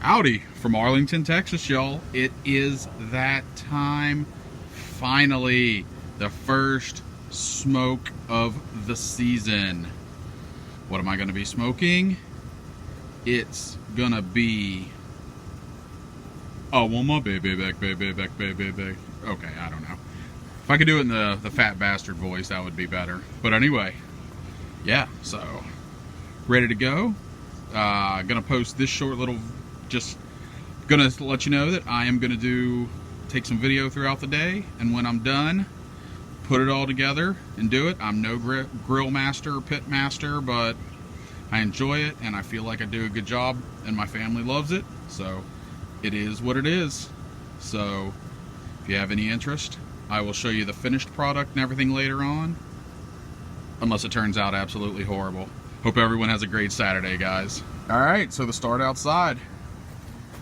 Howdy from Arlington, Texas, y'all. It is that time. Finally, the first smoke of the season. What am I going to be smoking? It's going to be... I want my baby back, baby back, baby back. Okay, I don't know. If I could do it in the fat bastard voice, that would be better. But anyway, yeah, so ready to go. Gonna post this short little, just gonna let you know that I am gonna take some video throughout the day, and when I'm done, put it all together and do it. I'm no grill master or pit master, but I enjoy it and I feel like I do a good job and my family loves it, so it is what it is. So if you have any interest, I will show you the finished product and everything later on, unless it turns out absolutely horrible. Hope everyone has a great Saturday, guys. Alright, so to start outside,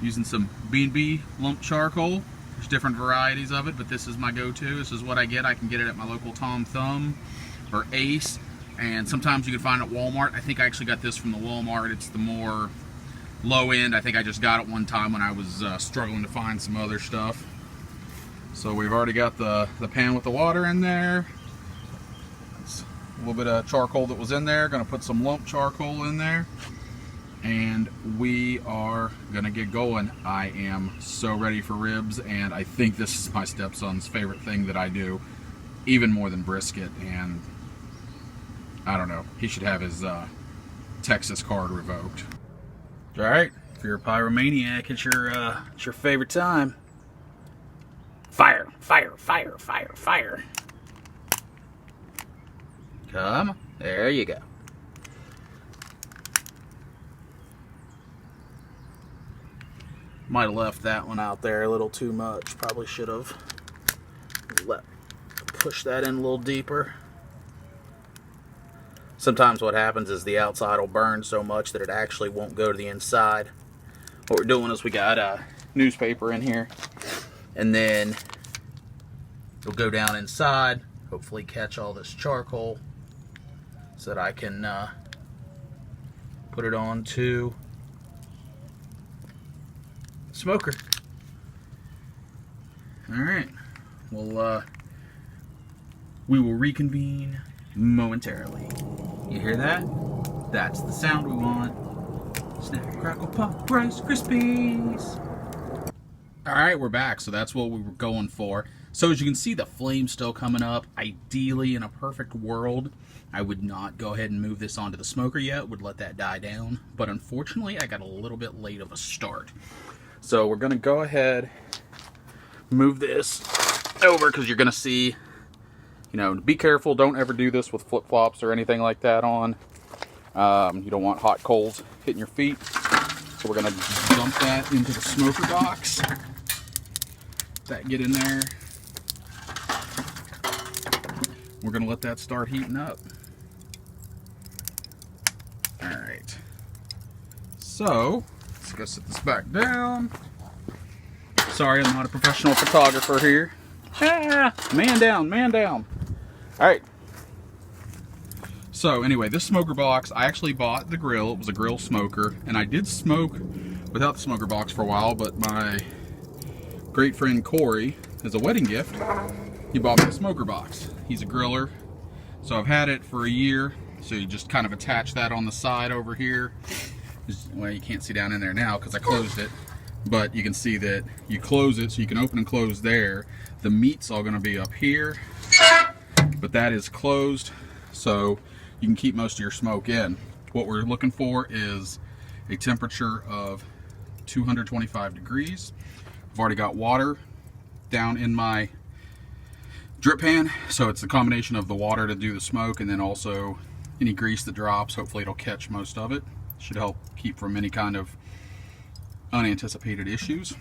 using some B&B lump charcoal. There's different varieties of it, but this is my go-to. This is what I get. I can get it at my local Tom Thumb or Ace, and sometimes you can find it at Walmart. I think I actually got this from the Walmart. It's the more low end. I think I just got it one time when I was struggling to find some other stuff. So we've already got the pan with the water in there. It's a little bit of charcoal that was in there. Gonna put some lump charcoal in there, and we are gonna get going. I am so ready for ribs, and I think this is my stepson's favorite thing that I do, even more than brisket. And I don't know, he should have his Texas card revoked. All right, if you're a pyromaniac, it's your favorite time. Fire, fire, fire, fire, fire. Come on, there you go. Might have left that one out there a little too much. Probably should have pushed that in a little deeper. Sometimes what happens is the outside will burn so much that it actually won't go to the inside. What we're doing is we got a newspaper in here, and then it'll go down inside, hopefully catch all this charcoal so that I can put it onto smoker. Alright, well, we will reconvene momentarily. You hear that? That's the sound we want. Snap, crackle, pop, Rice Krispies. Alright, we're back. So that's what we were going for. So as you can see, the flame's still coming up. Ideally, in a perfect world, I would not go ahead and move this onto the smoker yet. Would let that die down. But unfortunately, I got a little bit late of a start. So we're going to go ahead, move this over, because you're going to see, you know, be careful. Don't ever do this with flip-flops or anything like that on. You don't want hot coals hitting your feet. So we're going to dump that into the smoker box. That get in there. We're going to let that start heating up. Alright. So, let's go set this back down. Sorry, I'm not a professional photographer here. Ah, man down, man down. Alright. So anyway, this smoker box, I actually bought the grill. It was a grill smoker, and I did smoke without the smoker box for a while, but my great friend Corey, as a wedding gift, he bought me a smoker box. He's a griller, so I've had it for a year. So you just kind of attach that on the side over here. Well, you can't see down in there now because I closed it, but you can see that you close it so you can open and close there. The meat's all going to be up here, but that is closed, so you can keep most of your smoke in. What we're looking for is a temperature of 225 degrees. I've already got water down in my drip pan, so it's a combination of the water to do the smoke and then also any grease that drops. Hopefully it'll catch most of it. Should help keep from any kind of unanticipated issues.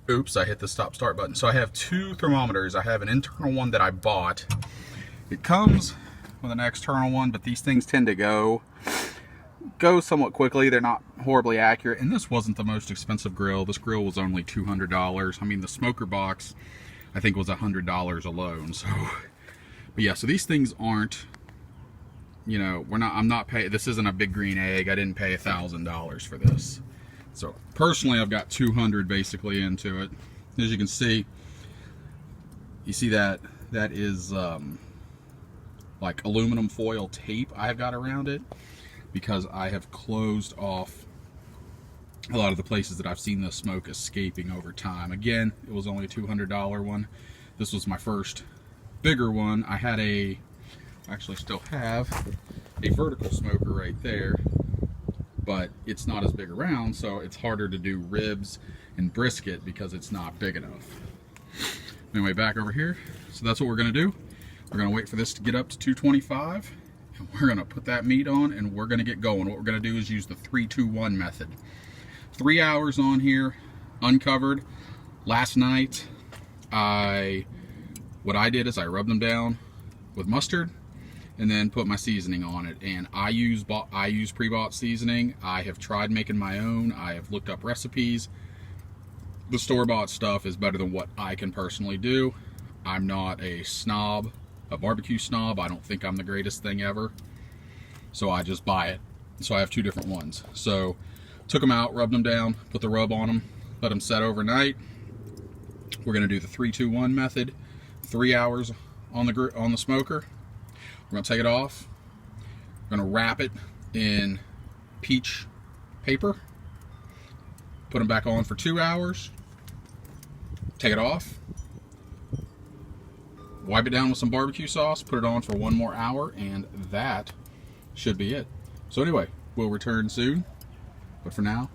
Oops, I hit the stop start button. So I have two thermometers. I have an internal one that I bought. It comes with an external one, but these things tend to go somewhat quickly. They're not horribly accurate, and this wasn't the most expensive grill. This grill was only $200. I mean, the smoker box I think was $100 alone. So, but yeah, so these things aren't you know, I'm not paying, this isn't a Big Green Egg. I didn't pay $1,000 for this. So personally, I've got 200 basically into it. As you can see, you see that is like aluminum foil tape I've got around it, because I have closed off a lot of the places that I've seen the smoke escaping over time. Again, it was only a $200 one. This was my first bigger one. I had actually still have a vertical smoker right there, but it's not as big around, so it's harder to do ribs and brisket because it's not big enough. Anyway, back over here. So that's what we're gonna do. We're gonna wait for this to get up to 225, and we're gonna put that meat on, and we're gonna get going. What we're gonna do is use the 3-2-1 method. 3 hours on here, uncovered. Last night, what I did is I rubbed them down with mustard and then put my seasoning on it. And I use pre-bought seasoning. I have tried making my own. I have looked up recipes. The store-bought stuff is better than what I can personally do. I'm not a snob, a barbecue snob. I don't think I'm the greatest thing ever, so I just buy it. So I have 2 different ones. So took them out, rubbed them down, put the rub on them, let them set overnight. We're gonna do the 3-2-1 method. 3 hours on the smoker. We're gonna take it off. We're gonna wrap it in peach paper. Put them back on for 2 hours. Take it off. Wipe it down with some barbecue sauce. Put it on for 1 more hour, and that should be it. So anyway, we'll return soon. But for now,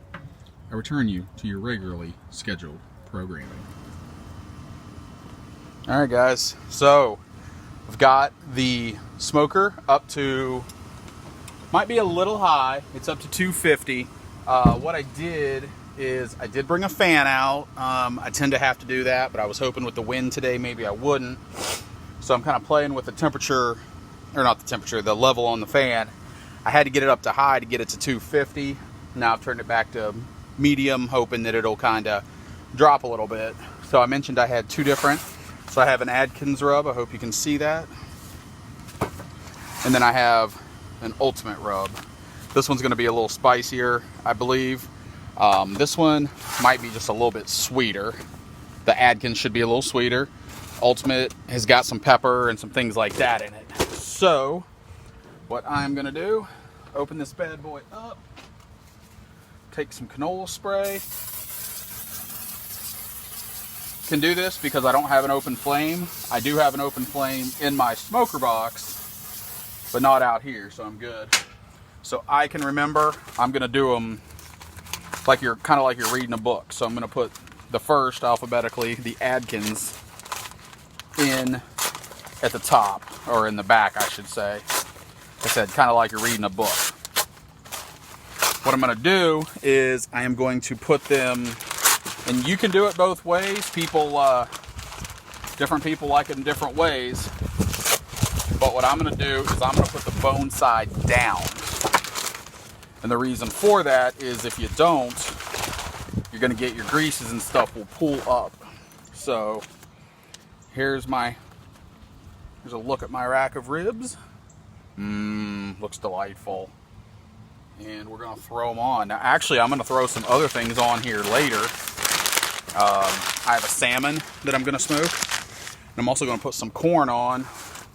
I return you to your regularly scheduled programming. All right, guys. So we've got the smoker up to, might be a little high. It's up to 250. What I did is I did bring a fan out. I tend to have to do that, but I was hoping with the wind today maybe I wouldn't. So I'm kind of playing with the temperature, or not the temperature, the level on the fan. I had to get it up to high to get it to 250. Now I've turned it back to medium, hoping that it'll kind of drop a little bit. So I mentioned I had 2 different. So I have an Adkins rub. I hope you can see that. And then I have an Ultimate rub. This one's going to be a little spicier, I believe. This one might be just a little bit sweeter. The Adkins should be a little sweeter. Ultimate has got some pepper and some things like that in it. So what I'm going to do, open this bad boy up, take some canola spray. Can do this because I don't have an open flame. I do have an open flame in my smoker box, but not out here, so I'm good. So I can remember, I'm gonna do them like you're kind of like you're reading a book. So I'm gonna put the first alphabetically, the Adkins, in at the top, or in the back, I should say. Like I said, kind of like you're reading a book. What I'm gonna do is I am going to put them, and you can do it both ways. Different people like it in different ways. But what I'm going to do is I'm going to put the bone side down. And the reason for that is if you don't, you're going to get your greases and stuff will pull up. So here's a look at my rack of ribs. Looks delightful. And we're going to throw them on. Now, actually, I'm going to throw some other things on here later. I have a salmon that I'm going to smoke. And I'm also going to put some corn on,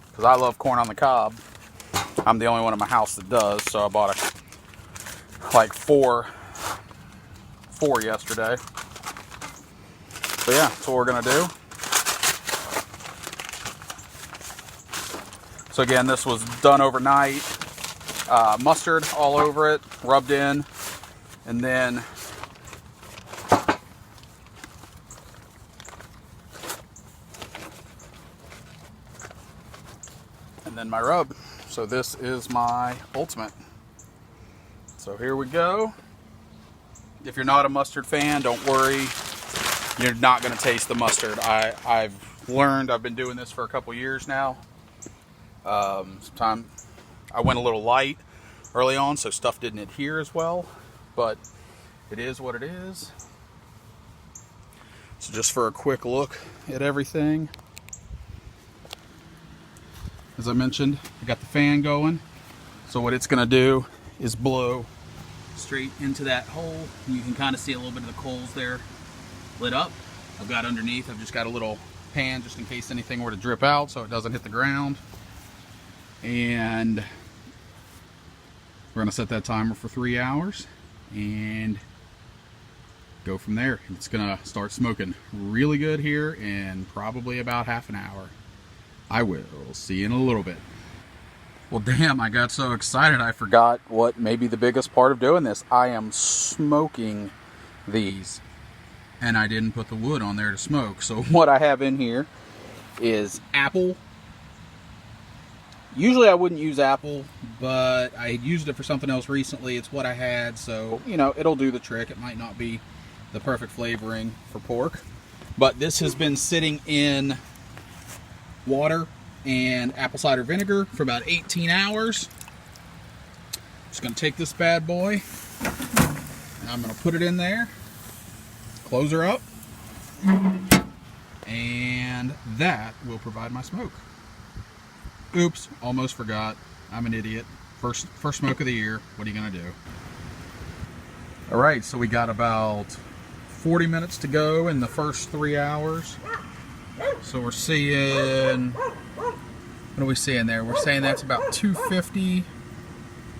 because I love corn on the cob. I'm the only one in my house that does, so I bought like four yesterday. So yeah, that's what we're going to do. So again, this was done overnight. Mustard all over it, rubbed in, and then my rub. So this is my Ultimate. So here we go. If you're not a mustard fan, don't worry. You're not going to taste the mustard. I've learned, I've been doing this for a couple years now. Sometimes I went a little light early on, so stuff didn't adhere as well, but it is what it is. So just for a quick look at everything, as I mentioned, I got the fan going. So what it's gonna do is blow straight into that hole. You can kind of see a little bit of the coals there lit up. I've got underneath, I've just got a little pan just in case anything were to drip out so it doesn't hit the ground. And we're gonna set that timer for 3 hours and go from there. It's gonna start smoking really good here in probably about half an hour. I will see you in a little bit. Well, damn, I got so excited I forgot what may be the biggest part of doing this. I am smoking these, and I didn't put the wood on there to smoke. So what I have in here is apple. Usually I wouldn't use apple, but I used it for something else recently. It's what I had, so, you know, it'll do the trick. It might not be the perfect flavoring for pork, but this has been sitting in water and apple cider vinegar for about 18 hours. Just gonna take this bad boy and I'm gonna put it in there, close her up, and that will provide my smoke. Oops, almost forgot. I'm an idiot. First smoke of the year. What are you gonna do? All right, so we got about 40 minutes to go in the first 3 hours. So we're seeing, what are we seeing there? We're saying that's about 250.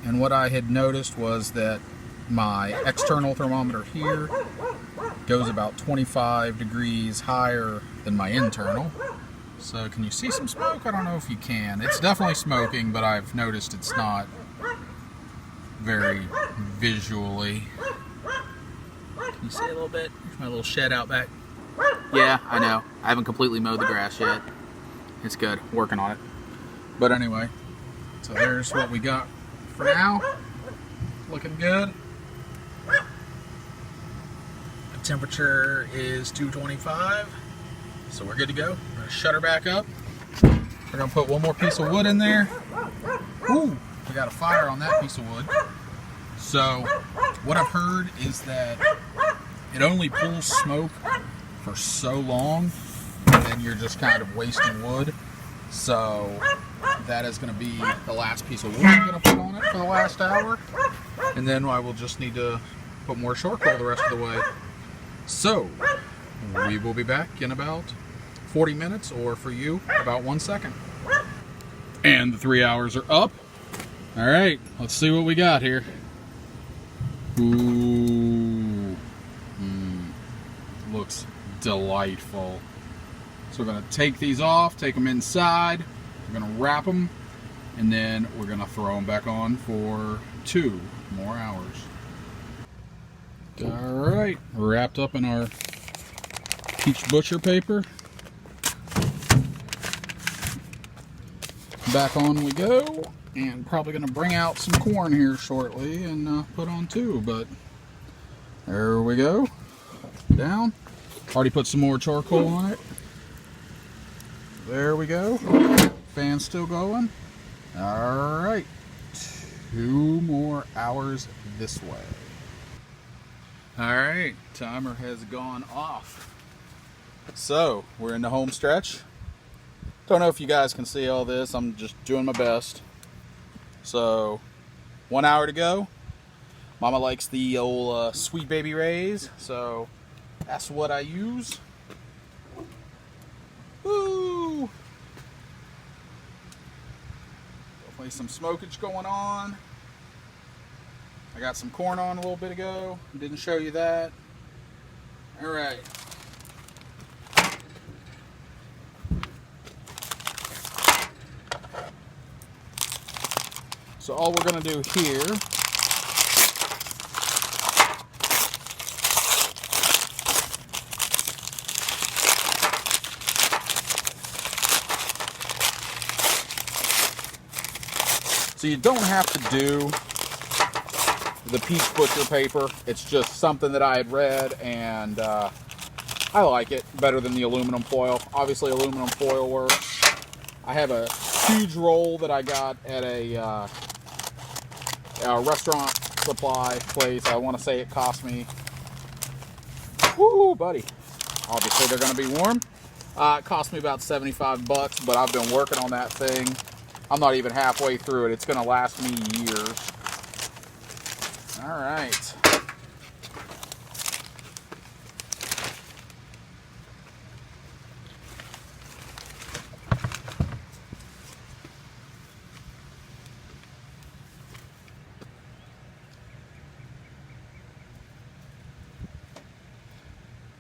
And what I had noticed was that my external thermometer here goes about 25 degrees higher than my internal. So can you see some smoke? I don't know if you can. It's definitely smoking, but I've noticed it's not very visually. Can you see a little bit? There's my little shed out back. Yeah, I know. I haven't completely mowed the grass yet. It's good. Working on it. But anyway, so there's what we got for now. Looking good. The temperature is 225. So we're good to go. We're going to shut her back up. We're going to put one more piece of wood in there. Ooh, we got a fire on that piece of wood. So what I've heard is that it only pulls smoke for so long, and then you're just kind of wasting wood. So that is going to be the last piece of wood I'm going to put on it for the last hour. And then I will just need to put more charcoal the rest of the way. So we will be back in about 40 minutes, or for you, about 1 second. And the 3 hours are up. All right, let's see what we got here. Ooh, looks delightful. So we're gonna take these off, take them inside. We're gonna wrap them, and then we're gonna throw them back on for 2 more hours. All right, wrapped up in our peach butcher paper. Back on we go, and probably gonna bring out some corn here shortly and put on too, but there we go. Down. Already put some more charcoal on it. There we go. Fan's still going. All right, 2 more hours this way. All right, timer has gone off. So we're in the home stretch. Don't know if you guys can see all this. I'm just doing my best. So 1 hour to go. Mama likes the old Sweet Baby Rays, so that's what I use. Woo! Definitely some smokage going on. I got some corn on a little bit ago. Didn't show you that. All right. So all we're going to do here so you don't have to do the peach butcher paper. It's just something that I had read, and I like it better than the aluminum foil. Obviously aluminum foil works. I have a huge roll that I got at a restaurant supply place. I want to say it cost me, whoo, buddy. Obviously they're going to be warm. It cost me about $75, but I've been working on that thing I'm not even halfway through it. It's going to last me years. All right.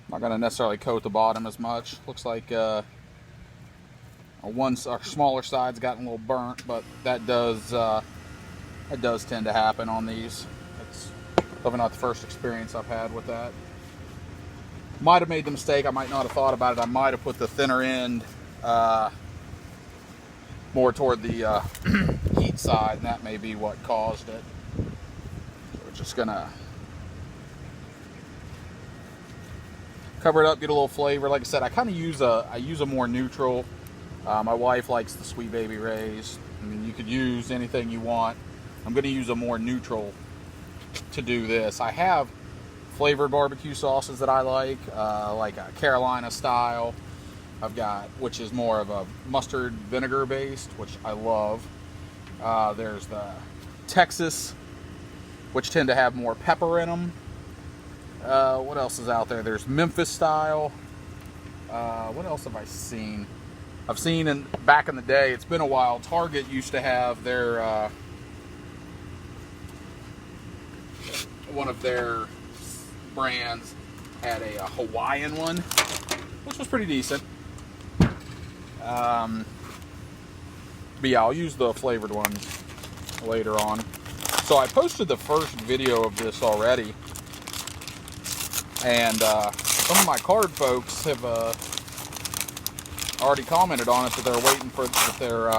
Not going to necessarily coat the bottom as much. Looks like our smaller side's gotten a little burnt, but that does tend to happen on these. It's probably not the first experience I've had with that. Might have made the mistake. I might not have thought about it. I might have put the thinner end more toward the heat side, and that may be what caused it. So we're just gonna cover it up, get a little flavor. Like I said, I kind of use a more neutral. My wife likes the Sweet Baby Ray's. I mean, you could use anything you want. I'm going to use a more neutral to do this. I have flavored barbecue sauces that I like a Carolina style. I've got, which is more of a mustard vinegar based, which I love. There's the Texas, which tend to have more pepper in them. What else is out there? There's Memphis style. What else have I seen? I've seen back in the day, it's been a while, Target used to have their one of their brands had a Hawaiian one, which was pretty decent. But yeah, I'll use the flavored ones later on. So I posted the first video of this already, and some of my card folks have already commented on it, that they're waiting for, that they're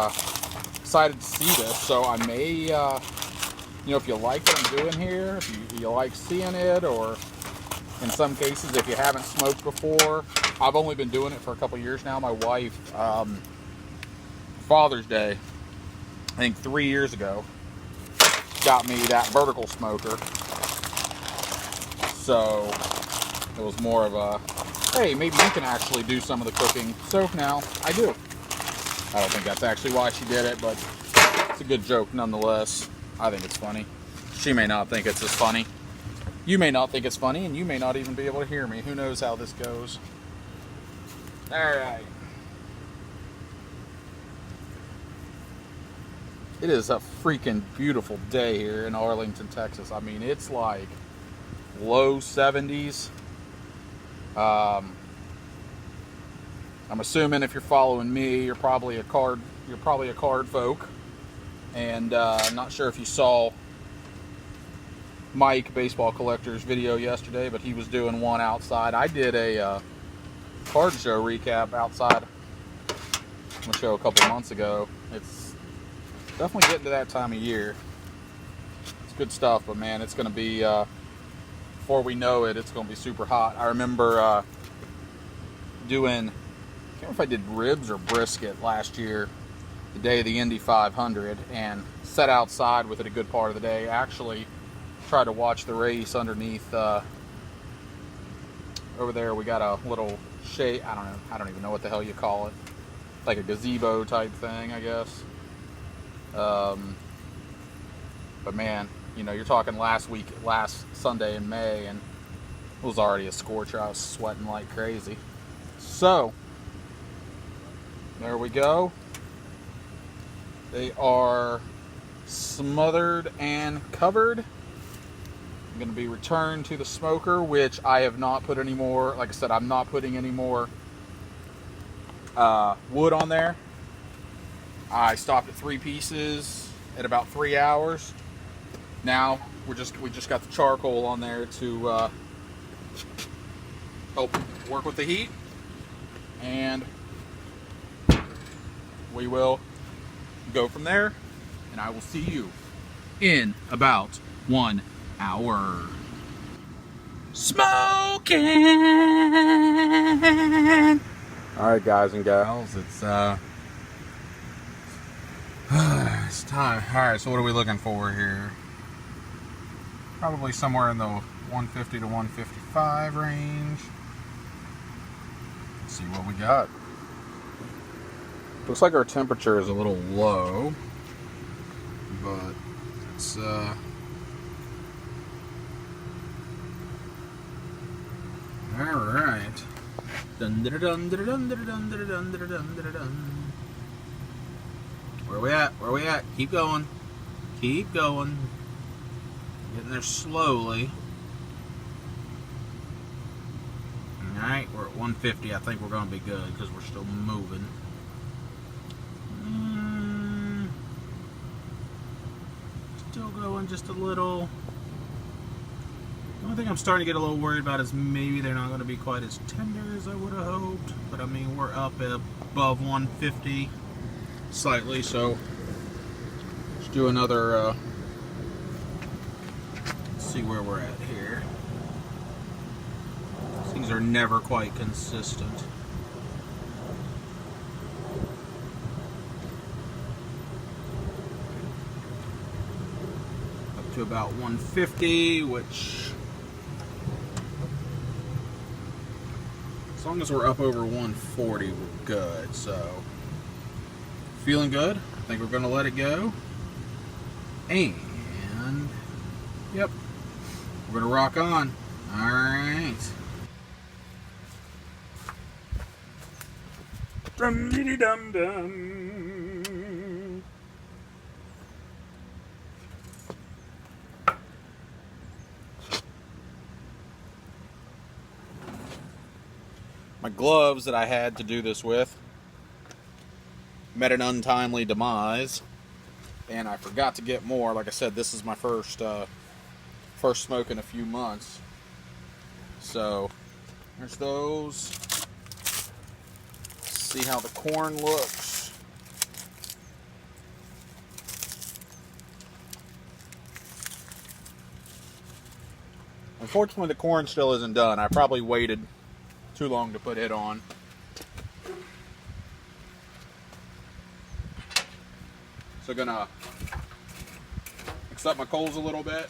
excited to see this. So I may, you know, if you like what I'm doing here, if you like seeing it, or in some cases, if you haven't smoked before, I've only been doing it for a couple years now. My wife, Father's Day, I think 3 years ago, got me that vertical smoker. So it was more of a, hey, maybe you can actually do some of the cooking. So now I do. I don't think that's actually why she did it, but it's a good joke nonetheless. I think it's funny. She may not think it's as funny. You may not think it's funny, and you may not even be able to hear me. Who knows how this goes. All right. It is a freaking beautiful day here in Arlington, Texas. I mean, it's like low 70s. I'm assuming if you're following me, you're probably a card folk. And I'm not sure if you saw Mike, Baseball Collector's video yesterday, but he was doing one outside. I did a card show recap outside on the show a couple months ago. It's definitely getting to that time of year. It's good stuff, but man, it's going to be, before we know it, it's going to be super hot. I remember doing, I can't remember if I did ribs or brisket last year, the day of the Indy 500, and sat outside with it a good part of the day. Actually tried to watch the race underneath, over there we got a little shade, I don't even know what the hell you call it, like a gazebo type thing, I guess. But man, you know, you're talking last Sunday in May, and it was already a scorcher. I was sweating like crazy. So there we go. They are smothered and covered. I'm going to be returned to the smoker, which I have not put any more. Like I said, I'm not putting any more wood on there. I stopped at 3 pieces at about 3 hours. Now we just got the charcoal on there to help work with the heat, and we will go from there, and I will see you in about 1 hour. Smoking. All right, guys and gals, it's time. All right, so what are we looking for here? Probably somewhere in the 150 to 155 range. Let's see what we got. Looks like our temperature is a little low, but it's all right. Dun dun dun dun dun dun dun dun dun dun dun dun. Where we at? Where we at? Keep going. Keep going. Getting there slowly. Alright, we're at 150. I think we're going to be good because we're still moving. Still going just a little. The only thing I'm starting to get a little worried about is maybe they're not going to be quite as tender as I would have hoped. But I mean, we're up above 150 slightly, so let's do another, let's see where we're at here. These things are never quite consistent. Up to about 150, which, as long as we're up over 140, we're good. So, feeling good. I think we're going to let it go. And, yep, we're going to rock on. All right. Dum-dee-dum-dum. My gloves that I had to do this with met an untimely demise, and I forgot to get more. Like I said, this is my first smoke in a few months. So there's those. Let's see how the corn looks. Unfortunately, the corn still isn't done. I probably waited too long to put it on. So gonna mix up my coals a little bit,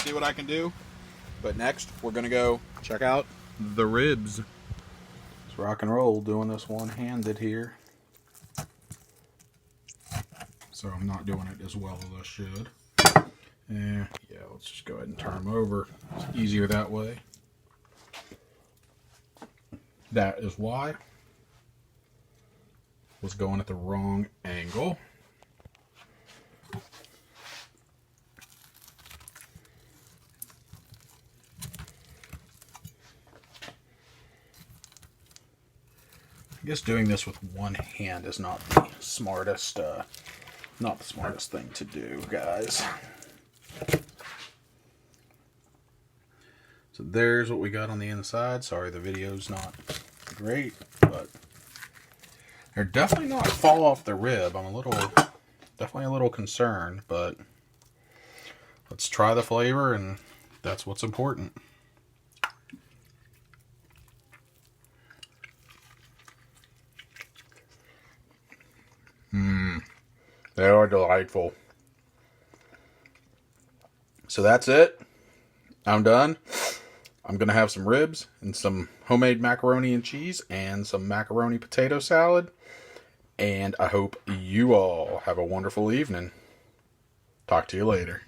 see what I can do. But next, we're gonna go check out the ribs. Let's rock and roll, doing this one-handed here. So I'm not doing it as well as I should. Yeah, let's just go ahead and turn them over. It's easier that way. That is why I was going at the wrong angle. I guess doing this with one hand is not the smartest thing to do, guys. So there's what we got on the inside. Sorry, the video's not great, but they're definitely not fall off the rib. I'm definitely a little concerned, but let's try the flavor, and that's what's important. They are delightful. So that's it. I'm done. I'm going to have some ribs and some homemade macaroni and cheese and some macaroni potato salad. And I hope you all have a wonderful evening. Talk to you later.